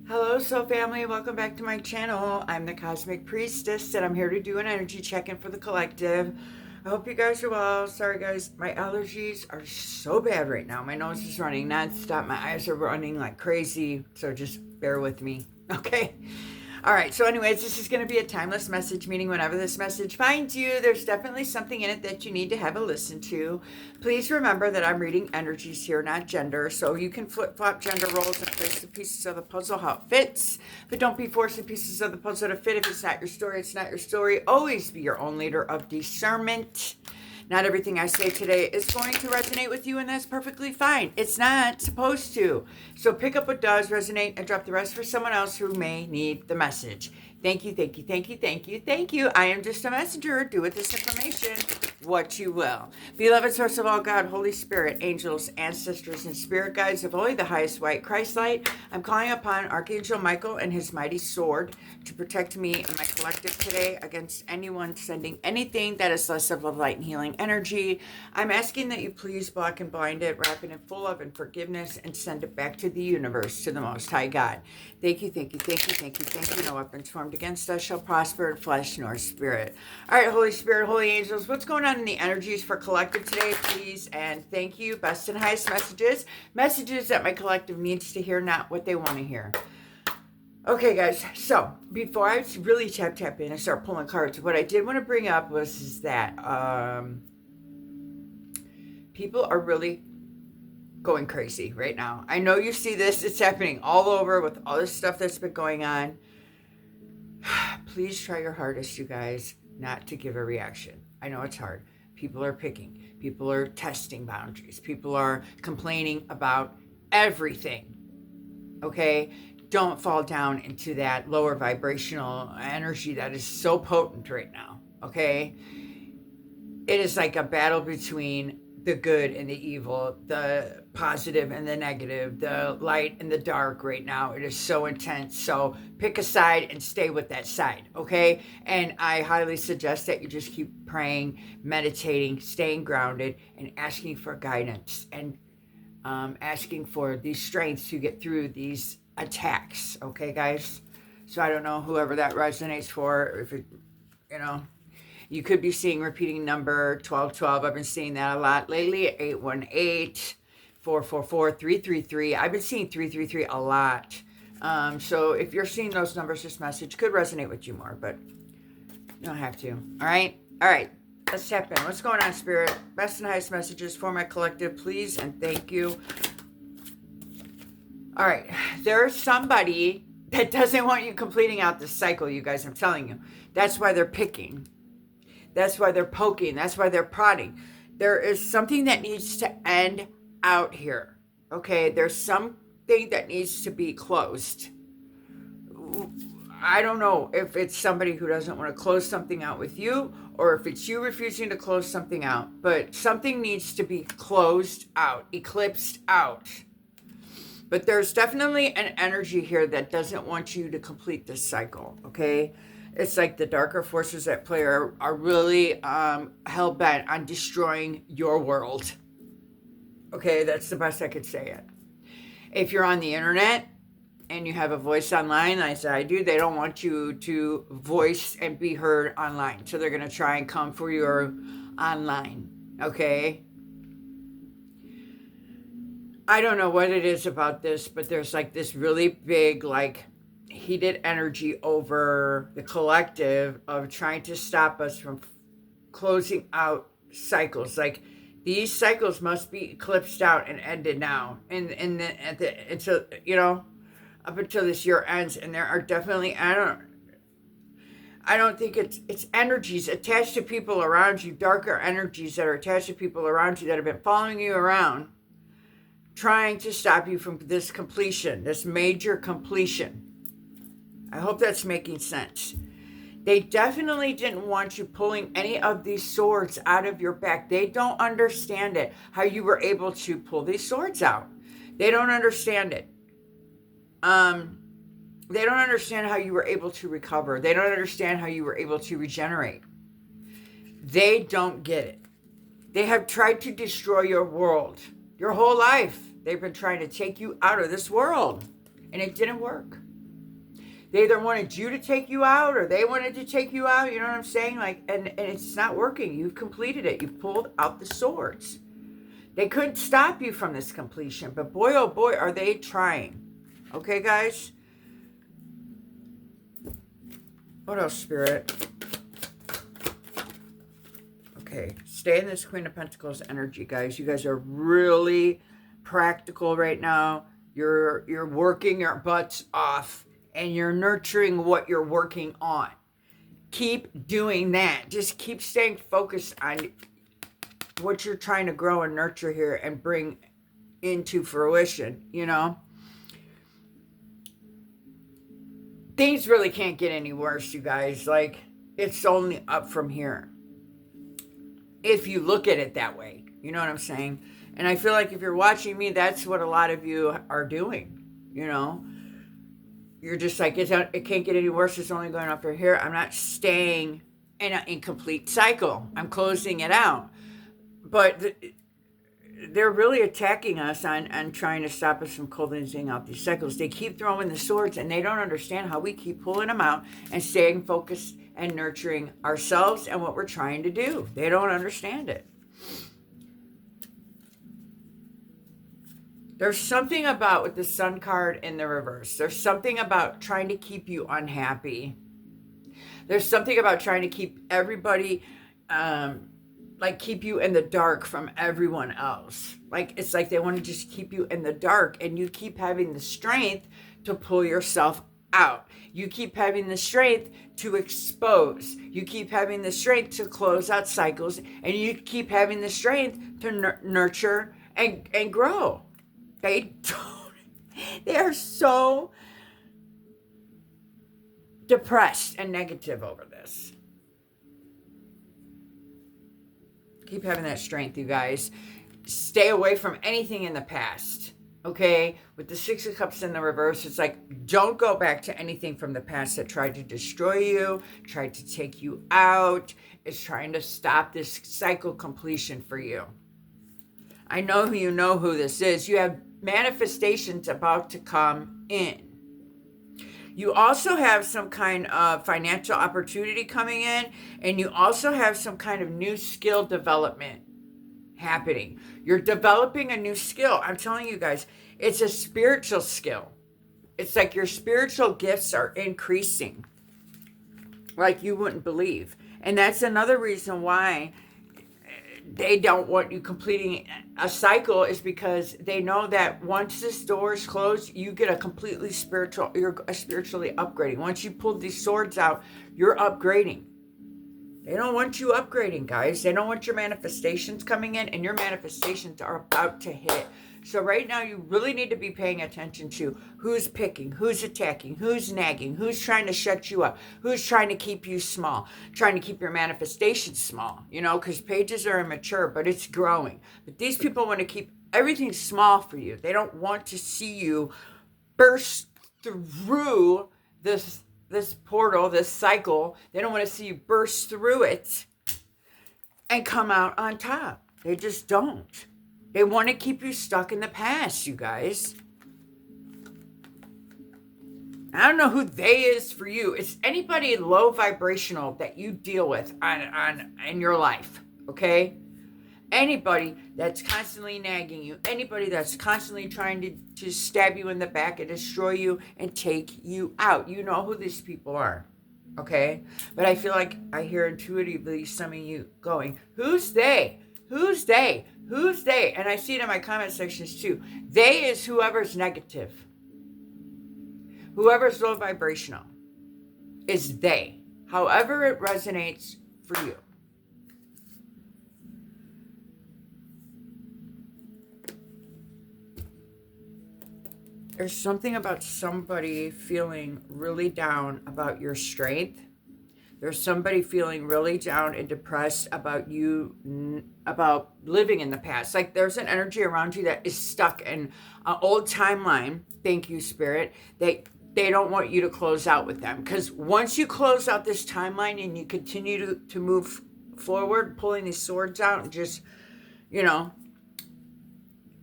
Hello, Soul Family. Welcome back to my channel. I'm the Cosmic Priestess, and I'm here to do an energy check-in for the collective. I hope you guys are well. Sorry, guys. My allergies are so bad right now. My nose is running nonstop. My eyes are running like crazy. So just bear with me, okay? All right. So anyways, this is going to be a timeless message, meaning whenever this message finds you, there's definitely something in it that you need to have a listen to. Please remember that I'm reading energies here, not gender. So you can flip-flop gender roles and place the pieces of the puzzle how it fits. But don't be forcing pieces of the puzzle to fit. If it's not your story, it's not your story. Always be your own leader of discernment. Not everything I say today is going to resonate with you, and that's perfectly fine. It's not supposed to. So pick up what does resonate and drop the rest for someone else who may need the message. Thank you, thank you, thank you, thank you, thank you. I am just a messenger. Do with this information what you will. Beloved source of all God, Holy Spirit, angels, ancestors, and spirit guides of only the highest white Christ light, I'm calling upon Archangel Michael and his mighty sword to protect me and my collective today against anyone sending anything that is less of love, light, and healing energy. I'm asking that you please block and blind it, wrap it in full love and forgiveness, and send it back to the universe, to the Most High God. Thank you, thank you, thank you, thank you, thank you. No weapons formed against us shall prosper in flesh nor spirit. All right, Holy Spirit, Holy Angels, what's going on in the energies for collective today, please? And thank you. Best and highest messages. Messages that my collective needs to hear, not what they want to hear. Okay, guys, so before I really tap in and start pulling cards, what I did want to bring up was that people are really going crazy right now. I know you see this. It's happening all over with all this stuff that's been going on. Please try your hardest, you guys, not to give a reaction. I know it's hard. People are picking. People are testing boundaries. People are complaining about everything. Okay? Don't fall down into that lower vibrational energy that is so potent right now. Okay? It is like a battle between the good and the evil, the positive and the negative, the light and the dark right now. It is so intense. So pick a side and stay with that side, okay? And I highly suggest that you just keep praying, meditating, staying grounded, and asking for guidance and asking for these strengths to get through these attacks, okay, guys? So I don't know whoever that resonates for, if it, you know, you could be seeing repeating number 1212. I've been seeing that a lot lately. 818, 444, 333. I've been seeing 333 a lot. So if you're seeing those numbers, this message could resonate with you more, but you don't have to. All right? All right. Let's tap in. What's going on, Spirit? Best and highest messages for my collective, please, and thank you. All right. There's somebody that doesn't want you completing out this cycle, you guys. I'm telling you. That's why they're picking. That's why they're poking. That's why they're prodding. There is something that needs to end out here. Okay? There's something that needs to be closed. I don't know if it's somebody who doesn't want to close something out with you, or if it's you refusing to close something out. But something needs to be closed out, eclipsed out. But there's definitely an energy here that doesn't want you to complete this cycle, okay? It's like the darker forces at play are really hell-bent on destroying your world. Okay, that's the best I could say it. If you're on the internet and you have a voice online, as I do, they don't want you to voice and be heard online. So they're going to try and come for your online, okay? I don't know what it is about this, but there's like this really big, like, heated energy over the collective of trying to stop us from closing out cycles. Like, these cycles must be eclipsed out and ended now. And until, you know, up until this year ends. And there are definitely, I don't think it's energies attached to people around you, darker energies that are attached to people around you that have been following you around, trying to stop you from this completion, this major completion. I hope that's making sense. They definitely didn't want you pulling any of these swords out of your back. They don't understand it, how you were able to pull these swords out. They don't understand it. They don't understand how you were able to recover. They don't understand how you were able to regenerate. They don't get it. They have tried to destroy your world. Your whole life, they've been trying to take you out of this world. And it didn't work. They either wanted you to take you out or they wanted to take you out. You know what I'm saying? Like, and it's not working. You've completed it. You've pulled out the swords. They couldn't stop you from this completion, but boy, oh boy, are they trying. Okay, guys? What else, Spirit? Okay, stay in this Queen of Pentacles energy, guys. You guys are really practical right now. You're working your butts off, and you're nurturing what you're working on. Keep doing that. Just keep staying focused on what you're trying to grow and nurture here and bring into fruition, you know? Things really can't get any worse, you guys. Like, it's only up from here. If you look at it that way, you know what I'm saying? And I feel like if you're watching me, that's what a lot of you are doing, you know? You're just like, it can't get any worse. It's only going up from here. I'm not staying in an incomplete cycle. I'm closing it out. But they're really attacking us on trying to stop us from closing out these cycles. They keep throwing the swords, and they don't understand how we keep pulling them out and staying focused and nurturing ourselves and what we're trying to do. They don't understand it. There's something about with the Sun card in the reverse. There's something about trying to keep you unhappy. There's something about trying to keep everybody like keep you in the dark from everyone else. Like, it's like they want to just keep you in the dark, and you keep having the strength to pull yourself out. You keep having the strength to expose. You keep having the strength to close out cycles, and you keep having the strength to nurture and grow. They are so depressed and negative over this. Keep having that strength, you guys. Stay away from anything in the past, okay? With the Six of Cups in the reverse, it's like, don't go back to anything from the past that tried to destroy you, tried to take you out. It's trying to stop this cycle completion for you. I know you know who this is. You have manifestations about to come in. You also have some kind of financial opportunity coming in, and you also have some kind of new skill development happening. You're developing a new skill. I'm telling you guys, it's a spiritual skill. It's like your spiritual gifts are increasing like you wouldn't believe. And that's another reason why they don't want you completing a cycle, is because they know that once this door is closed, you get a completely you're spiritually upgrading. Once you pull these swords out, you're upgrading. They don't want you upgrading, guys. They don't want your manifestations coming in, and your manifestations are about to hit. So right now, you really need to be paying attention to who's picking, who's attacking, who's nagging, who's trying to shut you up, who's trying to keep you small, trying to keep your manifestations small, you know, because pages are immature, but it's growing. But these people want to keep everything small for you. They don't want to see you burst through this portal, this cycle. They don't want to see you burst through it and come out on top. They just don't. They want to keep you stuck in the past, you guys. I don't know who they is for you. It's anybody low vibrational that you deal with in your life, okay? Anybody that's constantly nagging you, anybody that's constantly trying to stab you in the back and destroy you and take you out. You know who these people are, okay? But I feel like I hear intuitively some of you going, who's they? Who's they? Who's they? And I see it in my comment sections too. They is whoever's negative. Whoever's low vibrational is they. However it resonates for you. There's something about somebody feeling really down about your strength. There's somebody feeling really down and depressed about you, about living in the past. Like there's an energy around you that is stuck in an old timeline. Thank you, Spirit. They don't want you to close out with them. Because once you close out this timeline and you continue to move forward, pulling these swords out and just, you know,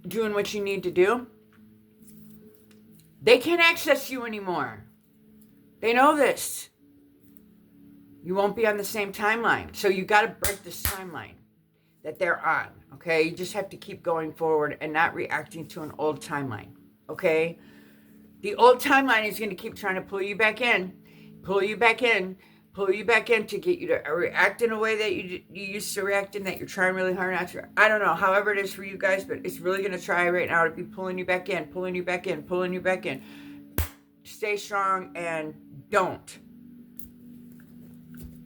doing what you need to do, they can't access you anymore. They know this. You won't be on the same timeline. So you got to break this timeline that they're on, okay? You just have to keep going forward and not reacting to an old timeline, okay? The old timeline is going to keep trying to pull you back in, pull you back in, pull you back in to get you to react in a way that you used to react in, that you're trying really hard not to. I don't know, however it is for you guys, but it's really going to try right now to be pulling you back in, pulling you back in, pulling you back in. Stay strong and don't.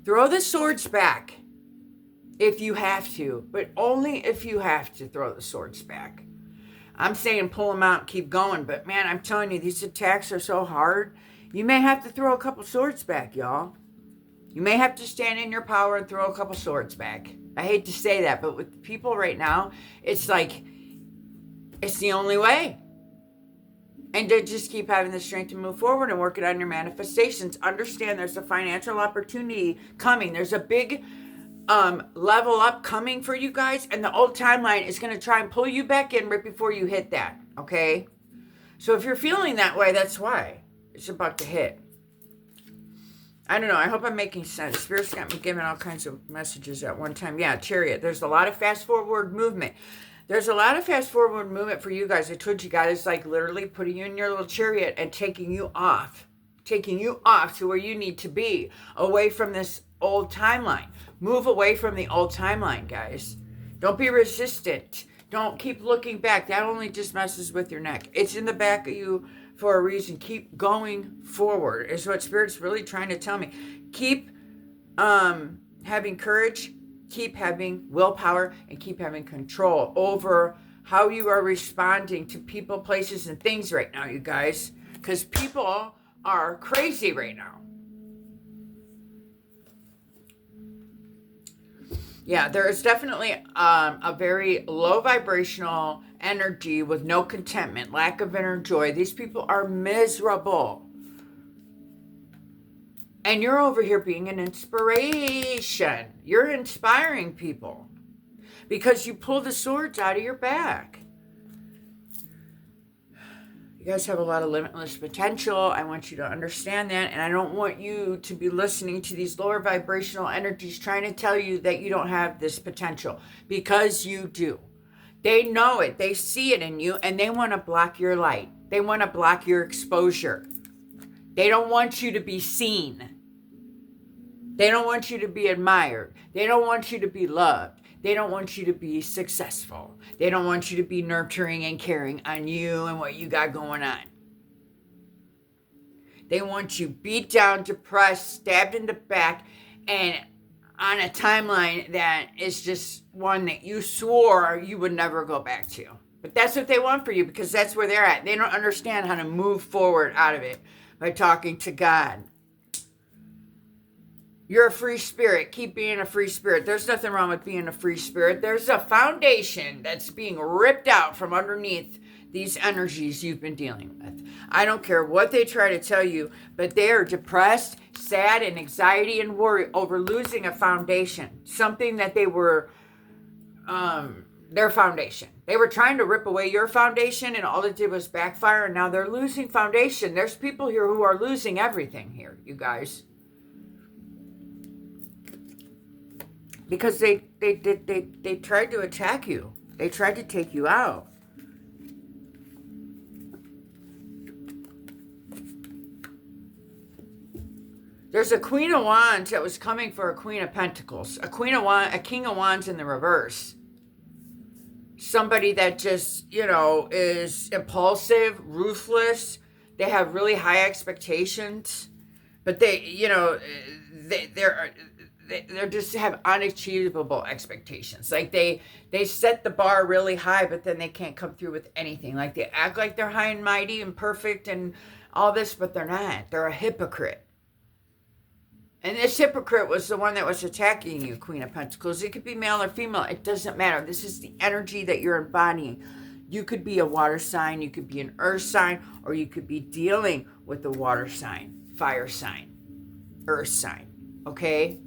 Throw the swords back if you have to, but only if you have to throw the swords back. I'm saying pull them out, keep going, but man, I'm telling you, these attacks are so hard. You may have to throw a couple swords back, y'all. You may have to stand in your power and throw a couple swords back. I hate to say that, but with people right now, it's like, it's the only way. And to just keep having the strength to move forward and work it on your manifestations. Understand there's a financial opportunity coming. There's a big level up coming for you guys. And the old timeline is going to try and pull you back in right before you hit that. Okay? So if you're feeling that way, that's why it's about to hit. I don't know. I hope I'm making sense. Spirit's got me giving all kinds of messages at one time. Yeah, Chariot. There's a lot of fast forward movement. There's a lot of fast forward movement for you guys. I told you guys, like literally putting you in your little chariot and taking you off to where you need to be, away from this old timeline. Move away from the old timeline, guys. Don't be resistant. Don't keep looking back. That only just messes with your neck. It's in the back of you for a reason. Keep going forward is what Spirit's really trying to tell me. Keep having courage. Keep having willpower and keep having control over how you are responding to people, places, and things right now, you guys. Because people are crazy right now. Yeah, there is definitely a very low vibrational energy with no contentment, lack of inner joy. These people are miserable. And you're over here being an inspiration. You're inspiring people because you pull the swords out of your back. You guys have a lot of limitless potential. I want you to understand that. And I don't want you to be listening to these lower vibrational energies trying to tell you that you don't have this potential, because you do. They know it. They see it in you, and they want to block your light. They want to block your exposure. They don't want you to be seen. They don't want you to be admired. They don't want you to be loved. They don't want you to be successful. They don't want you to be nurturing and caring on you and what you got going on. They want you beat down, depressed, stabbed in the back, and on a timeline that is just one that you swore you would never go back to. But that's what they want for you, because that's where they're at. They don't understand how to move forward out of it by talking to God. You're a free spirit. Keep being a free spirit. There's nothing wrong with being a free spirit. There's a foundation that's being ripped out from underneath these energies you've been dealing with. I don't care what they try to tell you, but they are depressed, sad, and anxiety and worry over losing a foundation. Something that they were, their foundation. They were trying to rip away your foundation, and all it did was backfire, and now they're losing foundation. There's people here who are losing everything here, you guys. Because they tried to attack you. They tried to take you out. There's a Queen of Wands that was coming for a Queen of Pentacles. A King of Wands in the reverse. Somebody that just, is impulsive, ruthless. They have really high expectations. But they just have unachievable expectations. Like they set the bar really high, but then they can't come through with anything. Like they act like they're high and mighty and perfect and all this, but they're not. They're a hypocrite. And this hypocrite was the one that was attacking you, Queen of Pentacles. It could be male or female. It doesn't matter. This is the energy that you're embodying. You could be a water sign, you could be an earth sign, or you could be dealing with the water sign, fire sign, earth sign. Okay?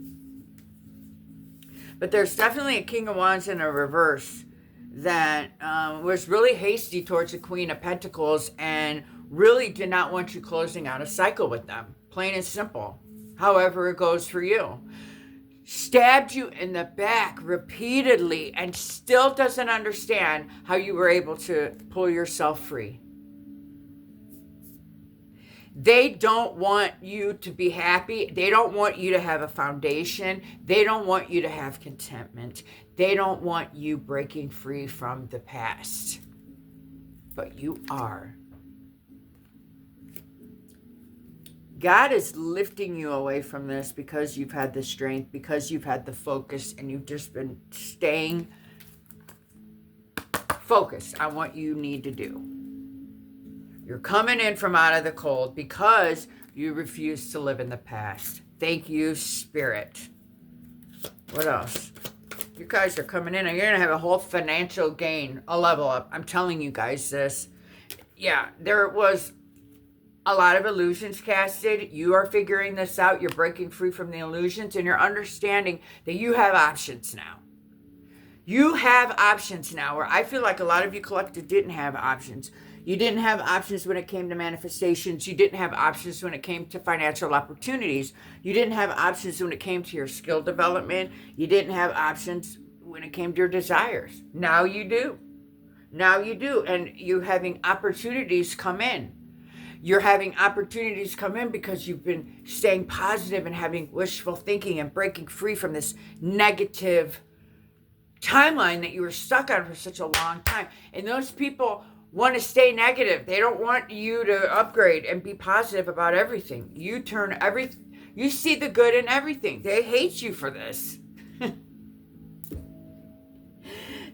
But there's definitely a King of Wands in a reverse that was really hasty towards the Queen of Pentacles and really did not want you closing out a cycle with them. Plain and simple. However it goes for you. Stabbed you in the back repeatedly and still doesn't understand how you were able to pull yourself free. They don't want you to be happy. They don't want you to have a foundation. They don't want you to have contentment. They don't want you breaking free from the past. But you are. God is lifting you away from this because you've had the strength, because you've had the focus, and you've just been staying focused on what you need to do. You're coming in from out of the cold because you refuse to live in the past. Thank you, Spirit. What else? You guys are coming in and you're going to have a whole financial gain, a level up. I'm telling you guys this. Yeah, there was a lot of illusions casted. You are figuring this out. You're breaking free from the illusions and you're understanding that you have options now. You have options now, where I feel like a lot of you collective didn't have options. You didn't have options when it came to manifestations. You didn't have options when it came to financial opportunities. You didn't have options when it came to your skill development. You didn't have options when it came to your desires. Now you do. Now you do. And you're having opportunities come in. You're having opportunities come in because you've been staying positive and having wishful thinking and breaking free from this negative timeline that you were stuck on for such a long time. And those people want to stay negative. They don't want you to upgrade and be positive about everything. You see the good in everything. They hate you for this.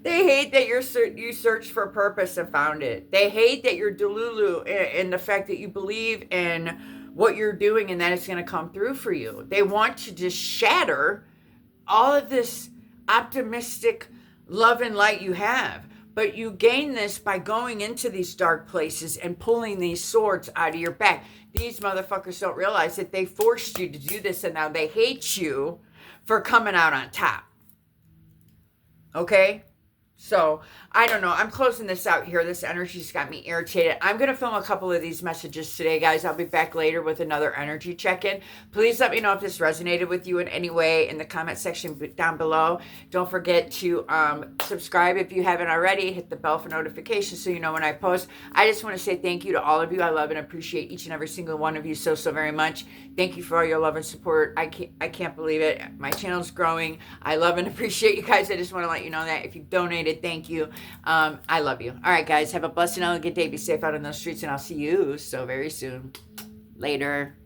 They hate that you searched for purpose and found it. They hate that you're delulu in the fact that you believe in what you're doing and that it's going to come through for you. They want to just shatter all of this optimistic love and light you have. But you gain this by going into these dark places and pulling these swords out of your back. These motherfuckers don't realize that they forced you to do this and now they hate you for coming out on top. Okay? So, I don't know. I'm closing this out here. This energy's got me irritated. I'm going to film a couple of these messages today, guys. I'll be back later with another energy check-in. Please let me know if this resonated with you in any way in the comment section down below. Don't forget to subscribe if you haven't already. Hit the bell for notifications so you know when I post. I just want to say thank you to all of you. I love and appreciate each and every single one of you so very much. Thank you for all your love and support. I can't believe it. My channel's growing. I love and appreciate you guys. I just want to let you know that if you donated, thank you. I love you. All right, guys. Have a blessed and elegant day. Be safe out in those streets, and I'll see you so very soon. Later.